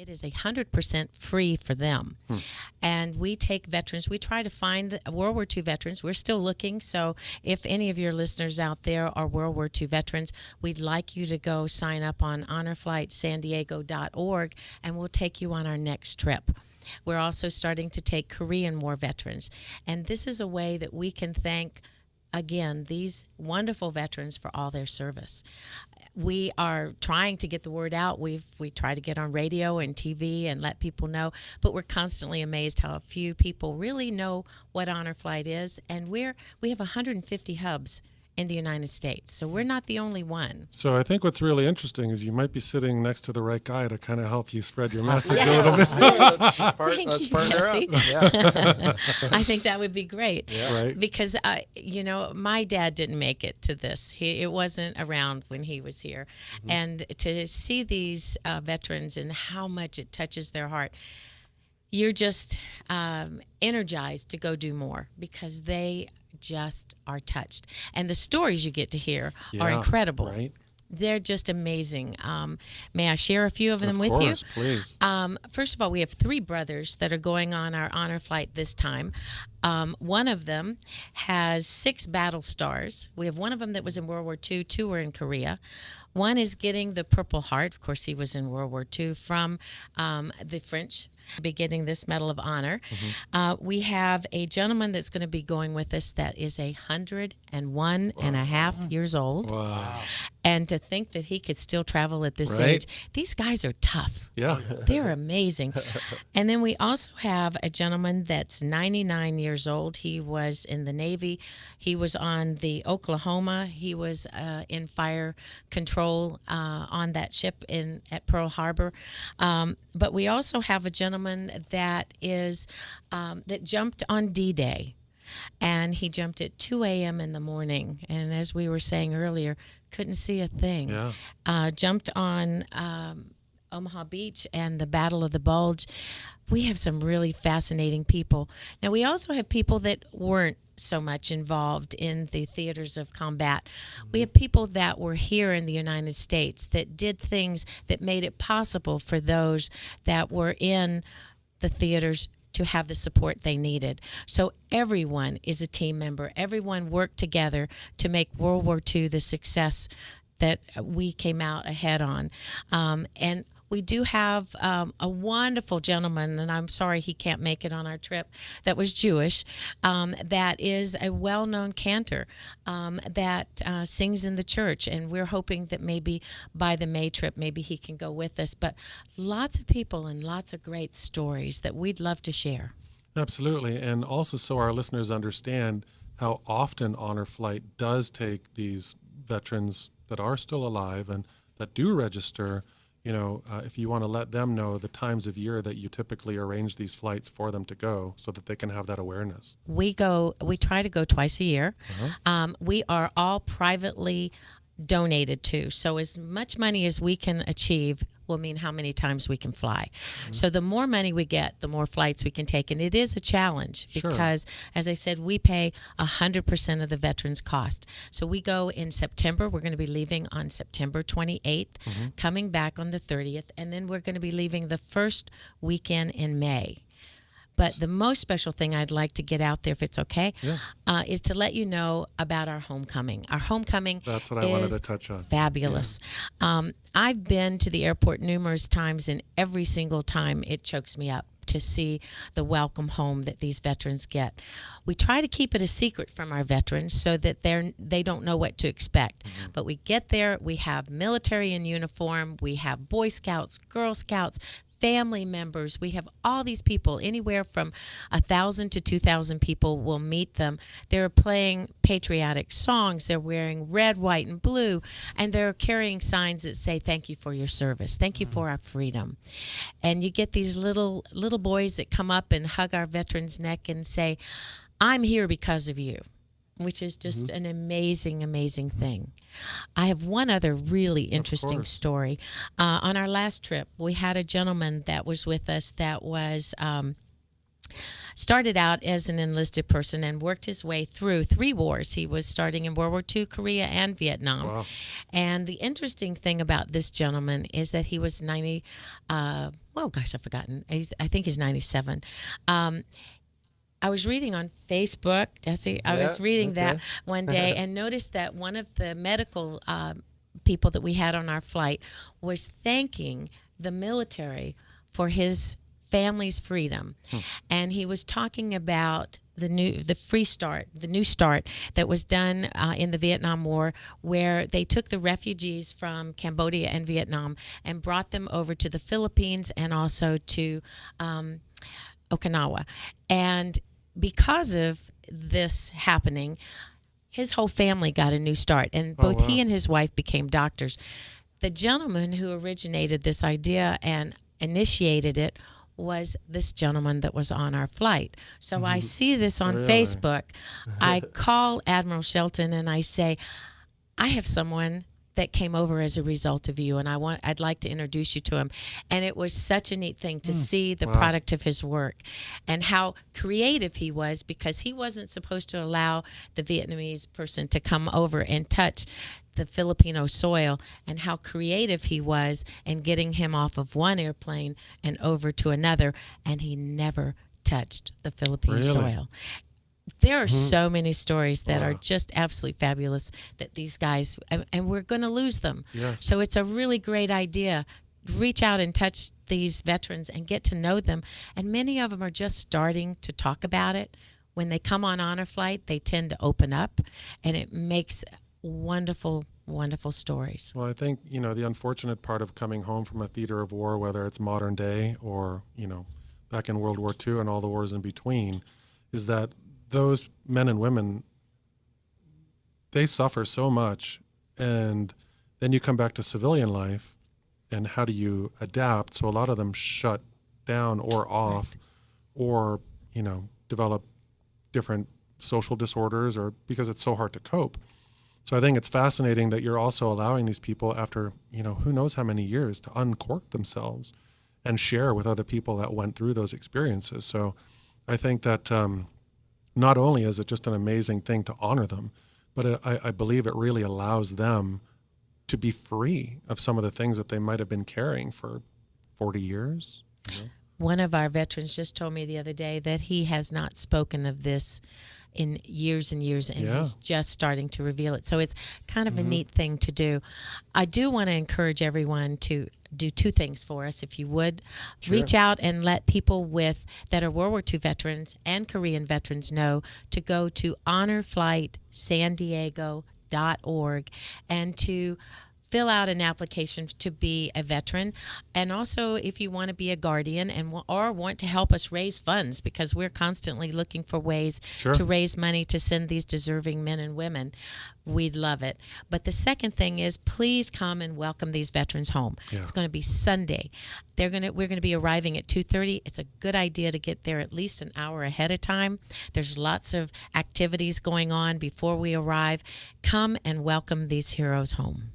It is 100% free for them. And we take veterans. We try to find World War II veterans. We're still looking. So if any of your listeners out there are World War II veterans, we'd like you to go sign up on honorflightsandiego.org, and we'll take you on our next trip. We're also starting to take Korean War veterans. And this is a way that we can thank, again, these wonderful veterans for all their service. We are trying to get the word out. We try to get on radio and TV and let people know, but we're constantly amazed how few people really know what Honor Flight is. And we have 150 hubs in the United States, so we're not the only one. So I think what's really interesting is you might be sitting next to the right guy to kind of help you spread your message a little bit. Let's partner up. Yeah. I think that would be great. Yeah. Right. Because, my dad didn't make it to this. It wasn't around when he was here. And to see these veterans and how much it touches their heart, you're just energized to go do more because they just are touched. And the stories you get to hear are incredible. Right. They're just amazing. May I share a few of them with you? Of course, please. First of all, we have 3 brothers that are going on our Honor Flight this time. One of them has 6 battle stars. We have one of them that was in World War II, 2 were in Korea. One is getting the Purple Heart. Of course, he was in World War II from the French. Be getting this Medal of Honor. We have a gentleman that's going to be going with us that is 101 and a half years old. Wow. And to think that he could still travel at this Right. age, these guys are tough. Yeah. They're amazing. And then we also have a gentleman that's 99 years old. He was in the Navy. He was on the Oklahoma. He was in fire control on that ship at Pearl Harbor. But we also have a gentleman that is that jumped on D-Day. And he jumped at 2 a.m. in the morning. And as we were saying earlier, couldn't see a thing. Yeah. Jumped on Omaha Beach and the Battle of the Bulge. We have some really fascinating people. Now, we also have people that weren't so much involved in the theaters of combat. We have people that were here in the United States that did things that made it possible for those that were in the theaters to have the support they needed. So everyone is a team member. Everyone worked together to make World War II the success that we came out ahead on. And we do have a wonderful gentleman, and I'm sorry he can't make it on our trip, that was Jewish, that is a well-known cantor that sings in the church, and we're hoping that maybe by the May trip, maybe he can go with us. But lots of people and lots of great stories that we'd love to share. Absolutely. And also so our listeners understand how often Honor Flight does take these veterans that are still alive and that do register. If you want to let them know the times of year that you typically arrange these flights for them to go so that they can have that awareness. We try to go twice a year. We are all privately donated to. So as much money as we can achieve will mean how many times we can fly. So the more money we get, the more flights we can take. And it is a challenge because, as I said, we pay 100% of the veterans' cost. So we go in September. We're going to be leaving on September 28th, coming back on the 30th, and then we're going to be leaving the first weekend in May. But the most special thing I'd like to get out there, if it's okay, is to let you know about our homecoming. Our homecoming That's what I wanted to touch on. Fabulous. I've been to the airport numerous times, and every single time it chokes me up to see the welcome home that these veterans get. We try to keep it a secret from our veterans so that they don't know what to expect. But we get there, we have military in uniform, we have Boy Scouts, Girl Scouts, family members. We have all these people, anywhere from 1,000 to 2,000 people will meet them. They're playing patriotic songs. They're wearing red, white, and blue, and they're carrying signs that say, "Thank you for your service. Thank you for our freedom." And you get these little boys that come up and hug our veterans' neck and say, "I'm here because of you," which is just an amazing, amazing thing. I have one other really interesting story. On our last trip, we had a gentleman that was with us that was started out as an enlisted person and worked his way through 3 wars. He was starting in World War II, Korea, and Vietnam. Wow. And the interesting thing about this gentleman is that he was 90, I've forgotten. I think he's 97. I was reading on Facebook, Jesse, I was reading that one day and noticed that one of the medical people that we had on our flight was thanking the military for his family's freedom. And he was talking about the new start that was done in the Vietnam War, where they took the refugees from Cambodia and Vietnam and brought them over to the Philippines and also to Okinawa. And because of this happening, his whole family got a new start, and both he and his wife became doctors. The gentleman who originated this idea and initiated it was this gentleman that was on our flight. So I see this on Facebook. I call Admiral Shelton and I say, I have someone that came over as a result of you, and I'd like to introduce you to him. And it was such a neat thing to see the product of his work and how creative he was, because he wasn't supposed to allow the Vietnamese person to come over and touch the Filipino soil, and how creative he was in getting him off of one airplane and over to another, and he never touched the Philippine soil. There are so many stories that are just absolutely fabulous that these guys, and we're going to lose them. Yes. So it's a really great idea. Reach out and touch these veterans and get to know them. And many of them are just starting to talk about it. When they come on honor flight, they tend to open up, and it makes wonderful, wonderful stories. Well, I think, the unfortunate part of coming home from a theater of war, whether it's modern day or, back in World War II and all the wars in between, is that those men and women, they suffer so much, and then you come back to civilian life, and how do you adapt? So a lot of them shut down or off, or develop different social disorders, or because it's so hard to cope. So I think it's fascinating that you're also allowing these people, after who knows how many years, to uncork themselves and share with other people that went through those experiences. So I think that not only is it just an amazing thing to honor them, but I believe it really allows them to be free of some of the things that they might have been carrying for 40 years. One of our veterans just told me the other day that he has not spoken of this in years and years, and he's just starting to reveal it. So it's kind of a neat thing to do. I do want to encourage everyone to do 2 things for us, if you would. Reach out and let people that are World War II veterans and Korean veterans know to go to honorflightsandiego.org and to fill out an application to be a veteran. And also, if you want to be a guardian or want to help us raise funds, because we're constantly looking for ways to raise money to send these deserving men and women, we'd love it. But the second thing is, please come and welcome these veterans home. It's going to be Sunday. We're going to be arriving at 2:30. It's a good idea to get there at least an hour ahead of time. There's lots of activities going on before we arrive. Come and welcome these heroes home.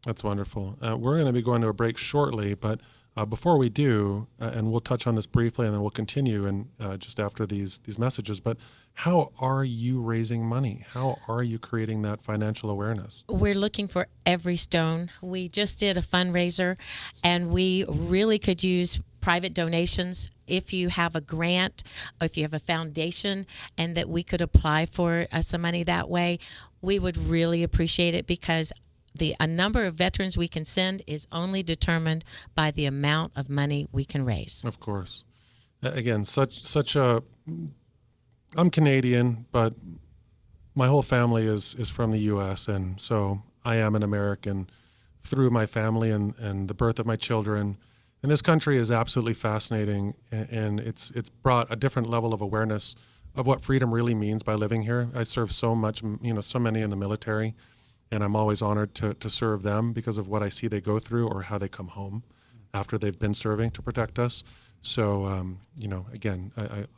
That's wonderful. We're going to be going to a break shortly, but before we do, and we'll touch on this briefly, and then we'll continue just after these messages, but how are you raising money? How are you creating that financial awareness? We're looking for every stone. We just did a fundraiser, and we really could use private donations. If you have a grant, or if you have a foundation, and that we could apply for some money that way, we would really appreciate it, because a number of veterans we can send is only determined by the amount of money we can raise. Of course. Again, I'm Canadian, but my whole family is from the U.S., and so I am an American through my family and the birth of my children. And this country is absolutely fascinating, and it's brought a different level of awareness of what freedom really means by living here. I serve so many in the military, and I'm always honored to serve them because of what I see they go through or how they come home after they've been serving to protect us. So, again,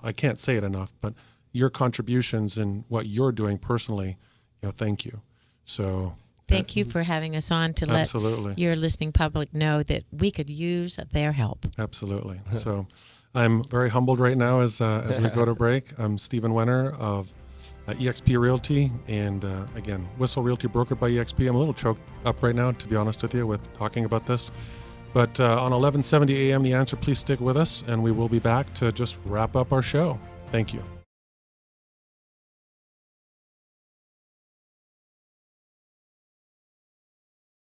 I can't say it enough, but your contributions and what you're doing personally, thank you. So Thank you for having us on to let your listening public know that we could use their help. Absolutely. So I'm very humbled right now as we go to break. I'm Stephen Wener of EXP Realty, and again, Whissel Realty, brokered by EXP. I'm a little choked up right now, to be honest with you, with talking about this. But on 1170 a.m. The Answer, please stick with us, and we will be back to just wrap up our show. Thank you.